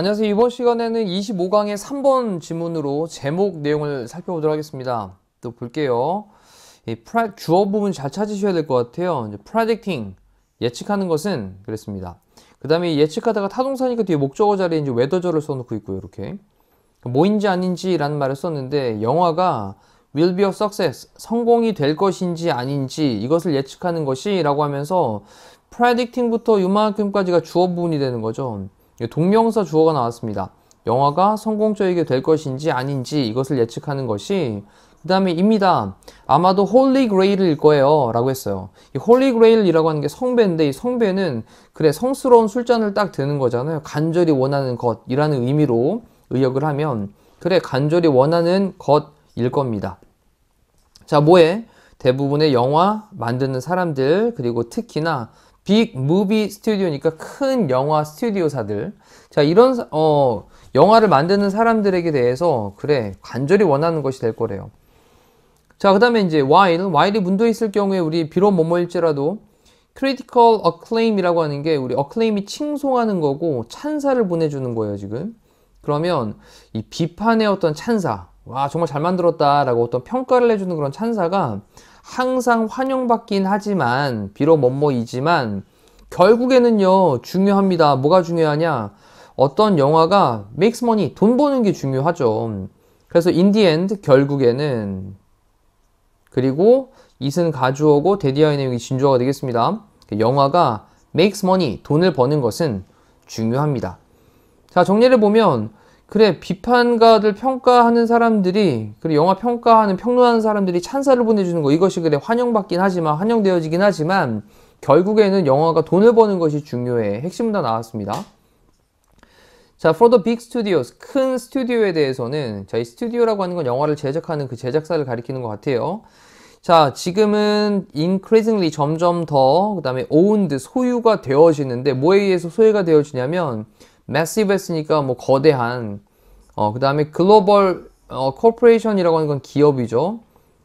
안녕하세요. 이번 시간에는 25강의 3번 지문으로 제목 내용을 살펴보도록 하겠습니다. 또 볼게요. 주어 부분 잘 찾으셔야 될 것 같아요. 이제 predicting, 예측하는 것은 그랬습니다. 그 다음에 예측하다가 타동사니까 뒤에 목적어 자리에 이제 whether절을 써놓고 있고요. 이렇게. 뭐인지 아닌지 라는 말을 썼는데 영화가 will be a success, 성공이 될 것인지 아닌지 이것을 예측하는 것이 라고 하면서 predicting부터 이만큼까지가 주어 부분이 되는 거죠. 동명사 주어가 나왔습니다. 영화가 성공적이게 될 것인지 아닌지 이것을 예측하는 것이 그 다음에 입니다. 아마도 Holy Grail일 거예요 라고 했어요. 이 Holy Grail이라고 하는 게 성배인데 이 성배는 그래 성스러운 술잔을 딱 드는 거잖아요. 간절히 원하는 것이라는 의미로 의역을 하면 그래 간절히 원하는 것일 겁니다. 자, 뭐에? 대부분의 영화 만드는 사람들 그리고 특히나 빅 무비 스튜디오니까 큰 영화 스튜디오사들. 자, 이런 영화를 만드는 사람들에게 대해서 그래 간절히 원하는 것이 될 거래요. 자, 그 다음에 이제 while이 문도에 있을 경우에 우리 비록 뭐뭐일지라도 critical acclaim이라고 하는 게 우리 acclaim이 칭송하는 거고 찬사를 보내주는 거예요 지금. 그러면 이 비판의 어떤 찬사, 와 정말 잘 만들었다 라고 어떤 평가를 해주는 그런 찬사가 항상 환영받긴 하지만 비록 뭐뭐이지만 결국에는요 중요합니다. 뭐가 중요하냐? 어떤 영화가 makes money, 돈 버는 게 중요하죠. 그래서 in the end 결국에는 그리고 it은 가주어고 대디어의 내용이 진주어가 되겠습니다. 영화가 makes money, 돈을 버는 것은 중요합니다. 자, 정리를 보면 그래 비판가들 평가하는 사람들이 그래 영화 평가하는 평론하는 사람들이 찬사를 보내주는 거 이것이 그래 환영받긴 하지만 환영되어지긴 하지만 결국에는 영화가 돈을 버는 것이 중요해. 핵심은 다 나왔습니다. 자, for the big studios, 큰 스튜디오에 대해서는 자, 이 스튜디오라고 하는 건 영화를 제작하는 그 제작사를 가리키는 것 같아요. 자, 지금은 increasingly 점점 더 그 다음에 owned 소유가 되어지는데 뭐에 의해서 소유가 되어지냐면 massive 했으니까 뭐 거대한 그 다음에 글로벌 corporation이라고 하는 건 기업이죠.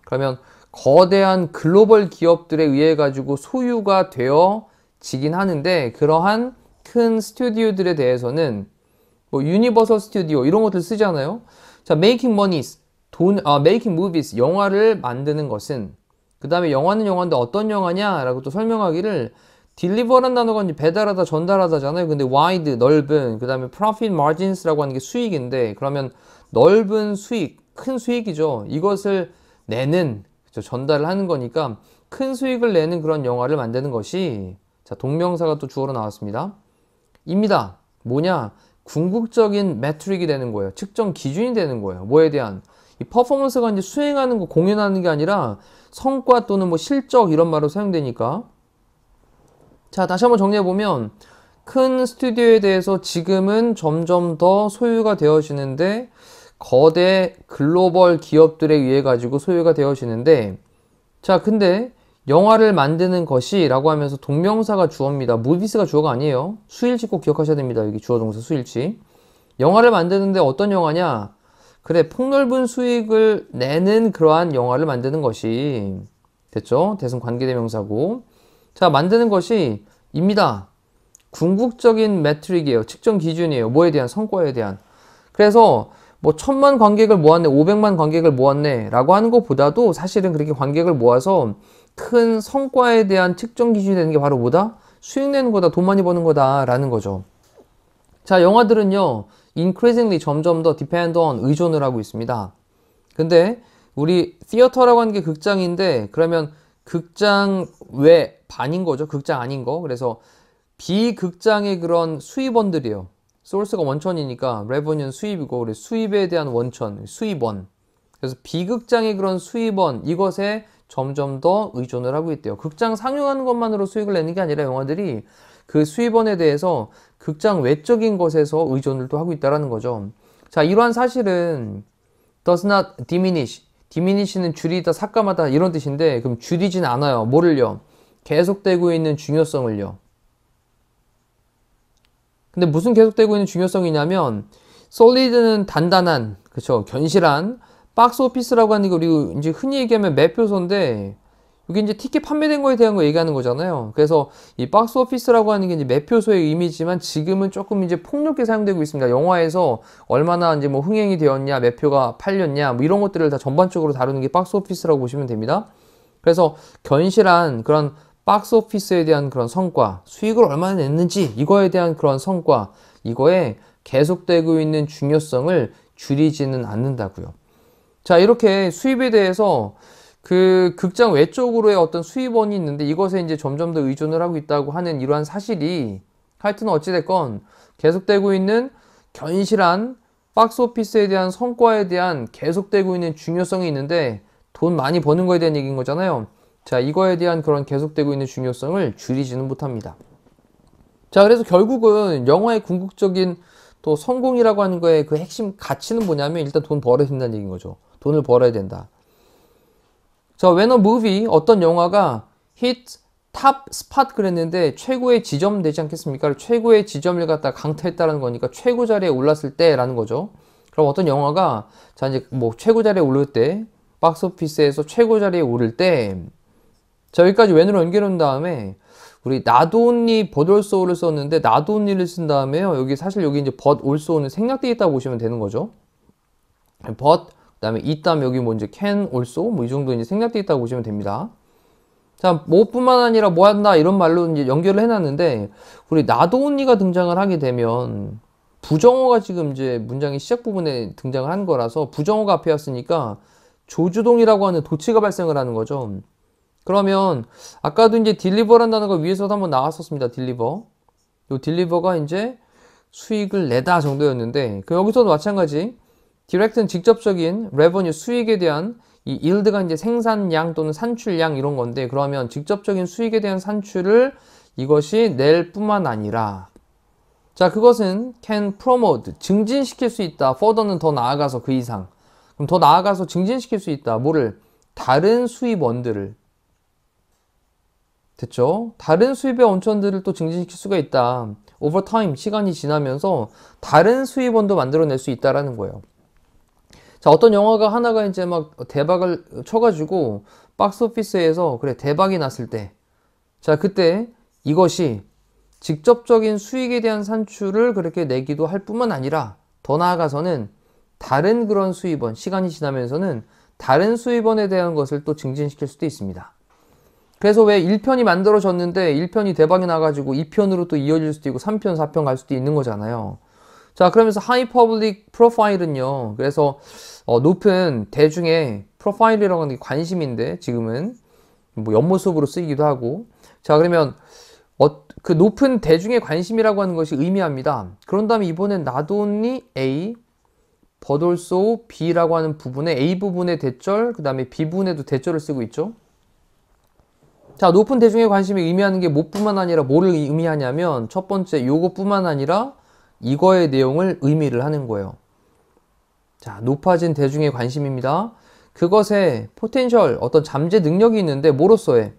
그러면 거대한 글로벌 기업들에 의해 가지고 소유가 되어지긴 하는데 그러한 큰 스튜디오들에 대해서는 뭐 유니버설 스튜디오 이런 것들 쓰잖아요. 자, making moneys making movies 영화를 만드는 것은 그 다음에 영화는 영화인데 어떤 영화냐 라고 또 설명하기를 deliver란 단어가 이제 배달하다, 전달하다잖아요. 근데 wide, 넓은, 그 다음에 profit margins라고 하는 게 수익인데, 그러면 넓은 수익, 큰 수익이죠. 이것을 내는, 그렇죠? 전달을 하는 거니까 큰 수익을 내는 그런 영화를 만드는 것이, 자, 동명사가 또 주어로 나왔습니다. 입니다. 뭐냐? 궁극적인 매트릭이 되는 거예요. 측정 기준이 되는 거예요. 뭐에 대한? 이 퍼포먼스가 이제 수행하는 거, 공연하는 게 아니라 성과 또는 뭐 실적 이런 말로 사용되니까. 자, 다시 한번 정리해보면 큰 스튜디오에 대해서 지금은 점점 더 소유가 되어지는데 거대 글로벌 기업들에 의해 가지고 소유가 되어지는데 자, 근데 영화를 만드는 것이 라고 하면서 동명사가 주어입니다. movies가 주어가 아니에요. 수일치 꼭 기억하셔야 됩니다. 여기 주어 동사 수일치. 영화를 만드는데 어떤 영화냐? 그래, 폭넓은 수익을 내는 그러한 영화를 만드는 것이 됐죠? 대승 관계대명사고 자, 만드는 것이 입니다. 궁극적인 매트릭이에요. 측정 기준이에요. 뭐에 대한? 성과에 대한. 그래서 뭐 1000만 관객을 모았네, 500만 관객을 모았네 라고 하는 것보다도 사실은 그렇게 관객을 모아서 큰 성과에 대한 측정 기준이 되는 게 바로 뭐다? 수익 내는 거다, 돈 많이 버는 거다 라는 거죠. 자, 영화들은요 increasingly 점점 더 depend on 의존을 하고 있습니다. 근데 우리 theater라고 하는 게 극장인데 그러면 극장 외 반인 거죠. 극장 아닌 거. 그래서 비극장의 그런 수입원들이에요. 소스가 원천이니까 revenue는 수입이고 그래서 수입에 대한 원천, 수입원. 그래서 비극장의 그런 수입원 이것에 점점 더 의존을 하고 있대요. 극장 상영하는 것만으로 수익을 내는 게 아니라 영화들이 그 수입원에 대해서 극장 외적인 것에서 의존을 또 하고 있다는 거죠. 자, 이러한 사실은 does not diminish diminish는 줄이다, 삭감하다 이런 뜻인데 그럼 줄이진 않아요. 뭐를요? 계속되고 있는 중요성을요. 근데 무슨 계속되고 있는 중요성이냐면 solid는 단단한, 그쵸? 견실한 박스 오피스라고 하는 게 우리 이제 흔히 얘기하면 매표소인데 여기 이제 티켓 판매된 거에 대한 거 얘기하는 거잖아요. 그래서 이 박스 오피스라고 하는 게 이제 매표소의 의미지만 지금은 조금 이제 폭넓게 사용되고 있습니다. 영화에서 얼마나 이제 뭐 흥행이 되었냐, 매표가 팔렸냐, 뭐 이런 것들을 다 전반적으로 다루는 게 박스 오피스라고 보시면 됩니다. 그래서 견실한 그런 박스 오피스에 대한 그런 성과, 수익을 얼마나 냈는지 이거에 대한 그런 성과, 이거에 계속되고 있는 중요성을 줄이지는 않는다고요. 자, 이렇게 수입에 대해서 그 극장 외적으로의 어떤 수입원이 있는데 이것에 이제 점점 더 의존을 하고 있다고 하는 이러한 사실이 하여튼 어찌됐건 계속되고 있는 견실한 박스오피스에 대한 성과에 대한 계속되고 있는 중요성이 있는데 돈 많이 버는 거에 대한 얘기인 거잖아요. 자, 이거에 대한 그런 계속되고 있는 중요성을 줄이지는 못합니다. 자, 그래서 결국은 영화의 궁극적인 또 성공이라고 하는 거의 그 핵심 가치는 뭐냐면 일단 돈 벌어야 된다는 얘기인 거죠. 돈을 벌어야 된다. 자, when a movie, 어떤 영화가 hit top spot 그랬는데 최고의 지점 되지 않겠습니까? 최고의 지점을 갖다 강타했다는 거니까 최고 자리에 올랐을 때라는 거죠. 그럼 어떤 영화가 자 이제 뭐 최고 자리에 오를 때 박스오피스에서 최고 자리에 오를 때 자 여기까지 when으로 연결해 놓은 다음에 우리 not only but also를 썼는데 not only를 쓴 다음에요. 여기 사실 여기 이제 but also는 생략되어 있다고 보시면 되는 거죠. but 그다음에 이 다음에 여기 뭐 이제 can also 뭐 이 정도 이제 생략되어 있다고 보시면 됩니다. 자, 뭐뿐만 아니라 뭐 한다 이런 말로 이제 연결을 해놨는데 우리 not only가 등장을 하게 되면 부정어가 지금 이제 문장의 시작 부분에 등장을 한 거라서 부정어가 앞에 왔으니까 조주동이라고 하는 도치가 발생을 하는 거죠. 그러면 아까도 이제 deliver라는 단어가 위에서도 한번 나왔었습니다. deliver. 요 deliver가 이제 수익을 내다 정도였는데 그 여기서도 마찬가지. 디렉트는 직접적인 revenue 수익에 대한 이 yield가 이제 생산량 또는 산출량 이런 건데 그러면 직접적인 수익에 대한 산출을 이것이 낼 뿐만 아니라 자 그것은 can promote 증진시킬 수 있다. further는 더 나아가서 그 이상 그럼 더 나아가서 증진시킬 수 있다. 뭐를? 다른 수입원들을 됐죠? 다른 수입의 원천들을 또 증진시킬 수가 있다. over time 시간이 지나면서 다른 수입원도 만들어낼 수 있다라는 거예요. 자, 어떤 영화가 하나가 이제 막 대박을 쳐가지고 박스오피스에서 그래 대박이 났을 때 자 그때 이것이 직접적인 수익에 대한 산출을 그렇게 내기도 할 뿐만 아니라 더 나아가서는 다른 그런 수입원 시간이 지나면서는 다른 수입원에 대한 것을 또 증진시킬 수도 있습니다. 그래서 왜 1편이 만들어졌는데 1편이 대박이 나가지고 2편으로 또 이어질 수도 있고 3편, 4편 갈 수도 있는 거잖아요. 자, 그러면서 하이 퍼블릭 프로파일은요. 그래서 높은 대중의 프로파일이라고 하는 게 관심인데 지금은 뭐 옆모습으로 쓰이기도 하고 자, 그러면 그 높은 대중의 관심이라고 하는 것이 의미합니다. 그런 다음에 이번엔 not only A but also B라고 하는 부분에 A 부분의 대절, 그 다음에 B 부분에도 대절을 쓰고 있죠. 자, 높은 대중의 관심이 의미하는 게 뭐뿐만 아니라 뭐를 의미하냐면 첫 번째 요것뿐만 아니라 이거의 내용을 의미를 하는 거예요. 자, 높아진 대중의 관심입니다. 그것에 포텐셜 어떤 잠재 능력이 있는데 뭐로서의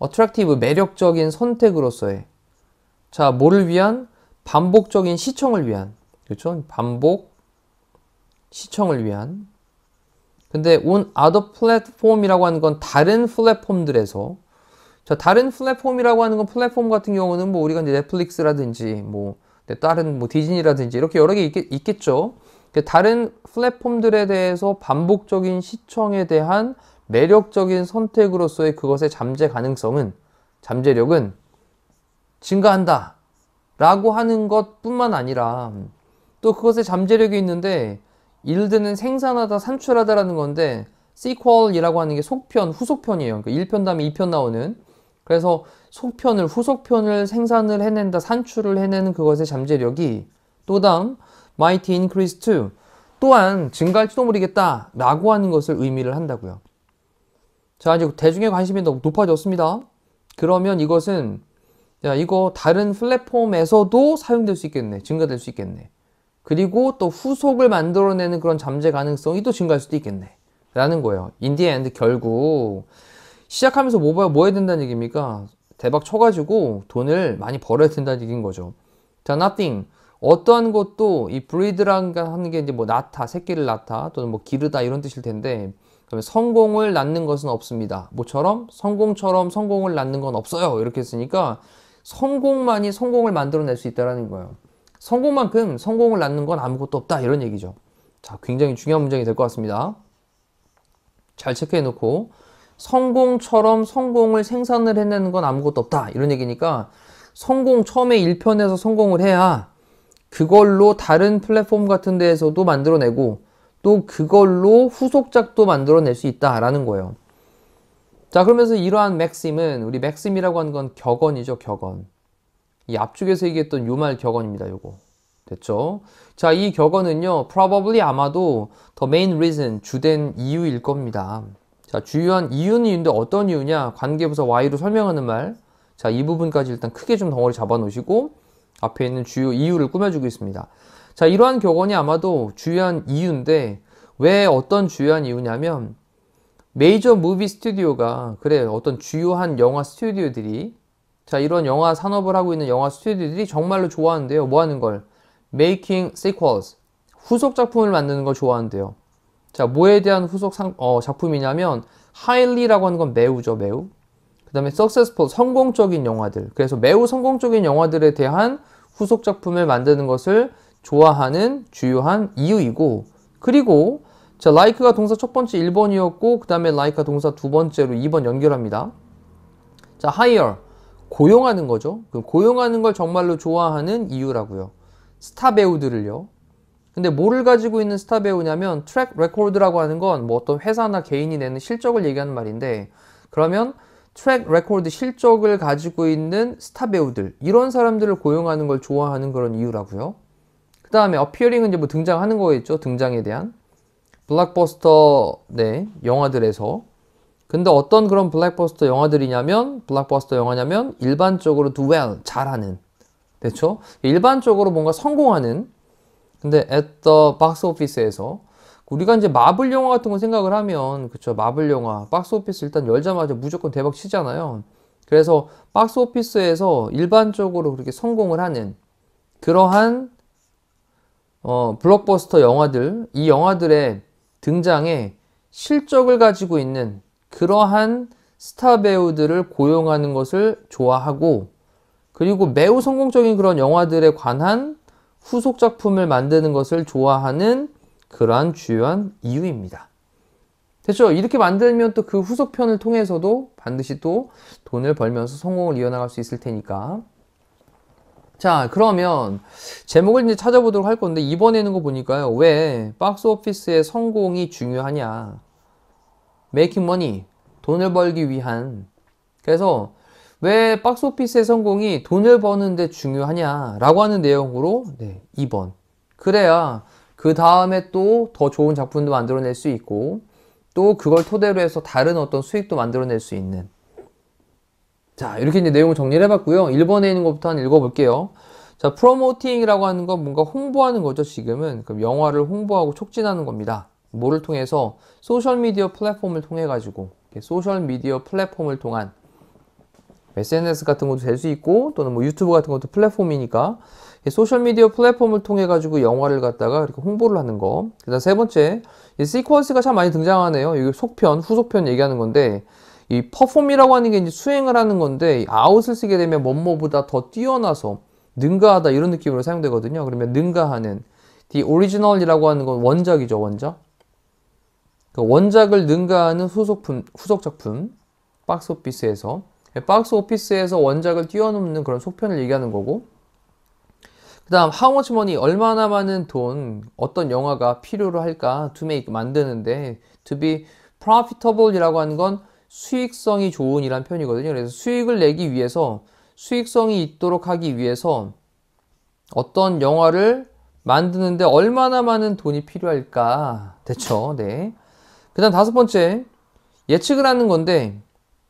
attractive 매력적인 선택으로서의 자, 뭐를 위한 반복적인 시청을 위한 그렇죠? 반복 시청을 위한 근데 on other platform이라고 하는 건 다른 플랫폼들에서 자, 다른 플랫폼이라고 하는 건 플랫폼 같은 경우는 뭐 우리가 이제 넷플릭스라든지 뭐 다른 뭐 디즈니라든지 이렇게 여러 개 있겠죠. 다른 플랫폼들에 대해서 반복적인 시청에 대한 매력적인 선택으로서의 그것의 잠재 가능성은 잠재력은 증가한다 라고 하는 것 뿐만 아니라 또 그것의 잠재력이 있는데 일드는 생산하다 산출하다라는 건데 sequel이라고 하는 게 속편 후속편이에요. 그러니까 1편 다음에 2편 나오는 그래서 속편을 후속편을 생산을 해낸다 산출을 해내는 그것의 잠재력이 또 다음 might increase too 또한 증가할지도 모르겠다 라고 하는 것을 의미를 한다고요. 자 이제 대중의 관심이 너무 높아졌습니다. 그러면 이것은 야 이거 다른 플랫폼에서도 사용될 수 있겠네 증가될 수 있겠네 그리고 또 후속을 만들어내는 그런 잠재 가능성이 또 증가할 수도 있겠네 라는 거예요. In the end 결국 시작하면서 뭐 해야 된다는 얘기입니까? 대박 쳐가지고 돈을 많이 벌어야 된다는 얘기인 거죠. 자, nothing. 어떠한 것도 이 breed라는 하는 게 이제 뭐 낳다, 새끼를 낳다, 또는 뭐 기르다 이런 뜻일 텐데 그러면 성공을 낳는 것은 없습니다. 뭐처럼? 성공처럼 성공을 낳는 건 없어요. 이렇게 했으니까 성공만이 성공을 만들어낼 수 있다는 거예요. 성공만큼 성공을 낳는 건 아무것도 없다. 이런 얘기죠. 자, 굉장히 중요한 문장이 될 것 같습니다. 잘 체크해 놓고 성공처럼 성공을 생산을 해내는 건 아무것도 없다. 이런 얘기니까 성공 처음에 1편에서 성공을 해야 그걸로 다른 플랫폼 같은 데에서도 만들어내고 또 그걸로 후속작도 만들어낼 수 있다라는 거예요. 자, 그러면서 이러한 맥심은 우리 맥심이라고 하는 건 격언이죠, 격언. 이 앞쪽에서 얘기했던 요 말 격언입니다, 요거. 됐죠? 자, 이 격언은요, probably 아마도 the main reason, 주된 이유일 겁니다. 자, 주요한 이유는 이유인데 어떤 이유냐? 관계부사 Y로 설명하는 말. 자, 이 부분까지 일단 크게 좀 덩어리 잡아 놓으시고 앞에 있는 주요 이유를 꾸며주고 있습니다. 자, 이러한 격언이 아마도 주요한 이유인데 왜 어떤 주요한 이유냐면 메이저 무비 스튜디오가 그래 어떤 주요한 영화 스튜디오들이 자, 이런 영화 산업을 하고 있는 영화 스튜디오들이 정말로 좋아하는데요. 뭐 하는 걸? Making sequels. 후속 작품을 만드는 걸 좋아하는데요. 자, 뭐에 대한 후속 작품이냐면 highly라고 하는 건 매우죠, 매우. 그 다음에 successful, 성공적인 영화들. 그래서 매우 성공적인 영화들에 대한 후속 작품을 만드는 것을 좋아하는 주요한 이유이고, 그리고 자, like가 동사 첫 번째 1번이었고 그 다음에 like가 동사 두 번째로 2번 연결합니다. 자, hire, 고용하는 거죠. 그 고용하는 걸 정말로 좋아하는 이유라고요. 스타 배우들을요. 근데 뭐를 가지고 있는 스타 배우냐면 트랙 레코드라고 하는 건 뭐 어떤 회사나 개인이 내는 실적을 얘기하는 말인데, 그러면 트랙 레코드 실적을 가지고 있는 스타 배우들, 이런 사람들을 고용하는 걸 좋아하는 그런 이유라고요. 그 다음에 appearing은 이제 뭐 등장하는 거겠죠. 등장에 대한 블록버스터 네, 영화들에서. 근데 어떤 그런 블록버스터 영화들이냐면 블록버스터 영화냐면 일반적으로 do well, 잘하는. 됐죠? 일반적으로 뭔가 성공하는. 근데 at the box office에서 우리가 이제 마블 영화 같은 거 생각을 하면 그쵸, 마블 영화 박스 오피스 일단 열자마자 무조건 대박 치잖아요. 그래서 박스 오피스에서 일반적으로 그렇게 성공을 하는 그러한 블록버스터 영화들, 이 영화들의 등장에 실적을 가지고 있는 그러한 스타 배우들을 고용하는 것을 좋아하고, 그리고 매우 성공적인 그런 영화들에 관한 후속 작품을 만드는 것을 좋아하는 그러한 주요한 이유입니다. 됐죠? 이렇게 만들면 또 그 후속편을 통해서도 반드시 또 돈을 벌면서 성공을 이어나갈 수 있을 테니까. 자, 그러면 제목을 이제 찾아보도록 할 건데, 이번에는 거 보니까요, 왜 박스 오피스의 성공이 중요하냐? Making money, 돈을 벌기 위한. 그래서 왜 박스 오피스의 성공이 돈을 버는데 중요하냐라고 하는 내용으로 2번. 그래야 그 다음에 또 더 좋은 작품도 만들어낼 수 있고, 또 그걸 토대로 해서 다른 어떤 수익도 만들어낼 수 있는. 자, 이렇게 이제 내용을 정리를 해봤고요. 1번에 있는 것부터 한번 읽어볼게요. 자, 프로모팅이라고 하는 건 뭔가 홍보하는 거죠, 지금은. 그럼 영화를 홍보하고 촉진하는 겁니다. 뭐를 통해서? 소셜미디어 플랫폼을 통해가지고. 소셜미디어 플랫폼을 통한 SNS 같은 것도 될 수 있고, 또는 뭐 유튜브 같은 것도 플랫폼이니까, 소셜미디어 플랫폼을 통해가지고 영화를 갖다가 이렇게 홍보를 하는 거. 그 다음 세 번째, 이 시퀀스가 참 많이 등장하네요. 이게 속편, 후속편 얘기하는 건데, 이 퍼폼이라고 하는 게 이제 수행을 하는 건데, 아웃을 쓰게 되면 뭐뭐보다 더 뛰어나서 능가하다 이런 느낌으로 사용되거든요. 그러면 능가하는, the original이라고 하는 건 원작이죠, 원작. 그 원작을 능가하는 후속 작품, 박스 오피스에서. 박스 오피스에서 원작을 뛰어넘는 그런 속편을 얘기하는 거고, 그 다음 how much money, 얼마나 많은 돈, 어떤 영화가 필요로 할까 to make, 만드는데, to be profitable 이라고 하는 건 수익성이 좋은 이란 표현이거든요. 그래서 수익을 내기 위해서, 수익성이 있도록 하기 위해서 어떤 영화를 만드는데 얼마나 많은 돈이 필요할까. 됐죠? 네. 그 다음 다섯 번째, 예측을 하는 건데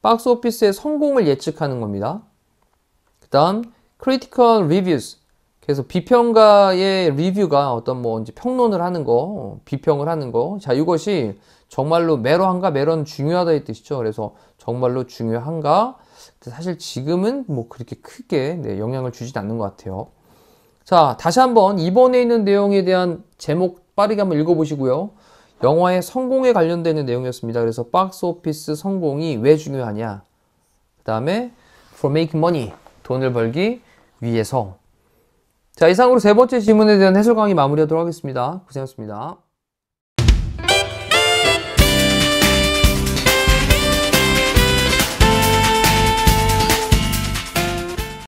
박스 오피스의 성공을 예측하는 겁니다. 그 다음 critical reviews, 그래서 비평가의 리뷰가 어떤 뭐 이제 평론을 하는 거, 비평을 하는 거. 자, 이것이 정말로 매러한가? 매러는 중요하다 이 뜻이죠. 그래서 정말로 중요한가? 사실 지금은 뭐 그렇게 크게 영향을 주진 않는 것 같아요. 자, 다시 한번 이번에 있는 내용에 대한 제목 빠르게 한번 읽어보시고요. 영화의 성공에 관련되는 내용이었습니다. 그래서 박스 오피스 성공이 왜 중요하냐? 그 다음에 for making money, 돈을 벌기 위해서. 자, 이상으로 세 번째 질문에 대한 해설 강의 마무리하도록 하겠습니다. 고생하셨습니다.